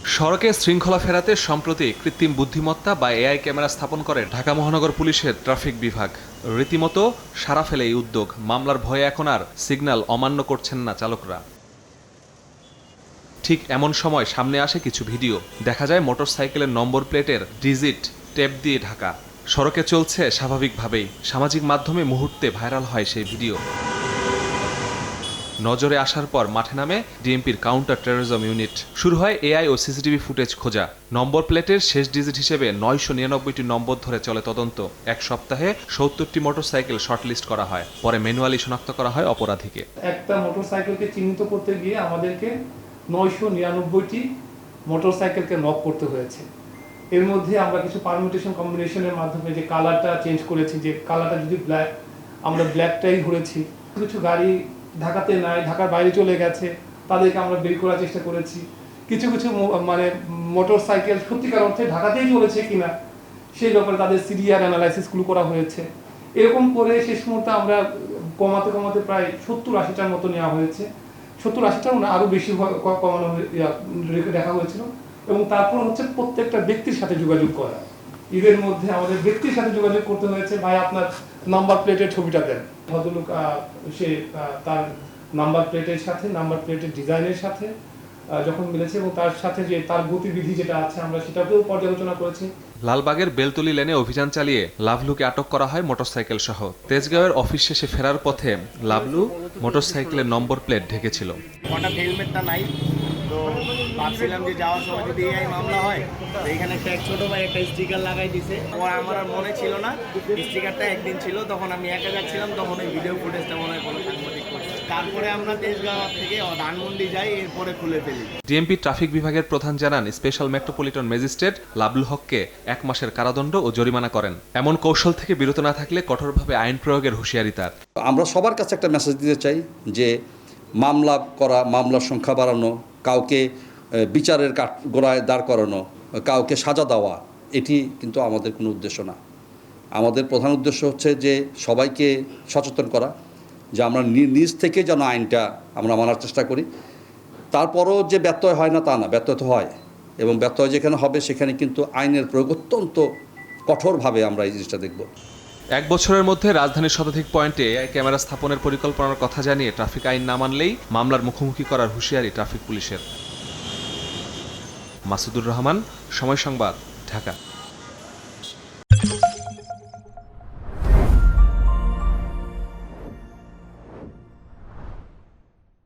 সড়কে শৃঙ্খলা ফেরাতে সম্প্রতি কৃত্রিম বুদ্ধিমত্তা বা এআই ক্যামেরা স্থাপন করে ঢাকা মহানগর পুলিশের ট্রাফিক বিভাগ। রীতিমতো সাড়া ফেলে এই উদ্যোগ। মামলার ভয়ে এখন আর সিগন্যাল অমান্য করছেন না চালকরা। ঠিক এমন সময় সামনে আসে কিছু ভিডিও। দেখা যায় মোটরসাইকেলের নম্বর প্লেটের ডিজিট টেপ দিয়ে ঢাকা। সড়কে চলছে স্বাভাবিকভাবেই। সামাজিক মাধ্যমে মুহূর্তে ভাইরাল হয় সেই ভিডিও। নজরে আসার পর মাঠে নামে ডিএমপির কাউন্টার টেররিজম ইউনিট। শুরু হয় এআই ও সিসিটিভি ফুটেজ খোঁজা। নম্বর প্লেটের শেষ ডিজিট হিসেবে 999টি নম্বর ধরে চলে তদন্ত। এক সপ্তাহে 70টি মোটরসাইকেল শর্টলিস্ট করা হয়। পরে ম্যানুয়ালি শনাক্ত করা হয় অপরাধীকে। একটা মোটরসাইকেলকে চিহ্নিত করতে গিয়ে আমাদেরকে 999টি মোটরসাইকেলকে নক করতে হয়েছে। এর মধ্যে আমরা কিছু পারমিটেশন কম্বিনেশনের মাধ্যমে যে কালারটা চেঞ্জ করেছি, যে কালারটা যদি ব্ল্যাক, আমরা ব্ল্যাকটাই ধরেছি। কিছু গাড়ি ঢাকাতে নাই, ঢাকার বাইরে চলে গেছে, তাদেরকে আমরা বের করার চেষ্টা করেছি। কিছু কিছু মানে মোটরসাইকেল সত্যিকার অর্থে ঢাকাতেই চলেছে কিনা সেই ব্যাপারে তাদের সিরিয়াল অ্যানালাইসিসগুলো করা হয়েছে। এরকম করে শেষ মুহূর্তে আমরা কমাতে কমাতে প্রায় 70-80টার মতো নেওয়া হয়েছে। 70-80টার না, আরও বেশি কমানো দেখা হয়েছিল। এবং তারপর হচ্ছে প্রত্যেকটা ব্যক্তির সাথে যোগাযোগ করা। এর মধ্যে আমাদের ব্যক্তির সাথে যোগাযোগ করতে হয়েছে, ভাই আপনার নাম্বার প্লেটের ছবিটা দেন। ভদ্রলোক সে তার নাম্বার প্লেটের সাথে, নাম্বার প্লেটের ডিজাইনের সাথে যখন মিলেছে এবং তার সাথে যে তার গতিবিধি যেটা আছে আমরা সেটাকেও পর্যালোচনা করেছি। লালবাগের বেলতলি লেনে অভিযান চালিয়ে লাভলুকে আটক করা হয় মোটরসাইকেল সহ। তেজগাঁওয়ের অফিস শেষে ফেরার পথে লাভলু মোটরসাইকেলের নম্বর প্লেট ঢেকেছিল। হঠাৎ হেলমেটটা নাই, তো ভাবছিলাম যে যাওয়ার সময় যদি এই মামলা হয় তো এখানে একটা ছোট ভাই একটা স্টিকার লাগাই দিছে। আমার আর মনে ছিল না স্টিকারটা একদিন ছিল, তখন আমি একা যাচ্ছিলাম, তখন ওই ভিডিও ফুটেজটা মনে হয় কোনো সাংবাদিক করছে। তারপরে আমরা তেজগাঁও থেকে ধানমন্ডি যাই, এরপরে খুলে ফেলি। ডিএমপি ট্রাফিক বিভাগের প্রধান জানান, স্পেশাল মেট্রোপলিটন ম্যাজিস্ট্রেট লাবলু হককে 1 মাসের কারাদণ্ড ও জরিমানা করেন। এমন কৌশল থেকে বিরত না থাকলে কঠোরভাবে আইন প্রয়োগের হুঁশিয়ারি তার। আমরা সবার কাছে একটা মেসেজ দিতে চাই যে মামলা করা, মামলার সংখ্যা বাড়ানো, কাউকে বিচারের গোড়ায় দাঁড় করানো, কাউকে সাজা দেওয়া, এটি কিন্তু আমাদের কোনো উদ্দেশ্য না। আমাদের প্রধান উদ্দেশ্য হচ্ছে যে সবাইকে সচেতন করা, যে আমরা নিজ থেকে যেন আইনটা আমরা মানার চেষ্টা করি। তারপরও যে ব্যত্যয় হয় না তা না, ব্যত্যয় তো হয়, এবং ব্যত্যয় যেখানে হবে সেখানে কিন্তু আইনের প্রয়োগ অত্যন্ত কঠোরভাবে আমরা এই জিনিসটা দেখব। 1 বছরের মধ্যে রাজধানীর শতাধিক পয়েন্টে এআই ক্যামেরা স্থাপনের পরিকল্পনার কথা জানিয়ে ট্রাফিক আইন না মানলেই মামলার মুখোমুখি করার হুঁশিয়ারি ট্রাফিক পুলিশের। মাসুদুর রহমান, সময় সংবাদ, ঢাকা।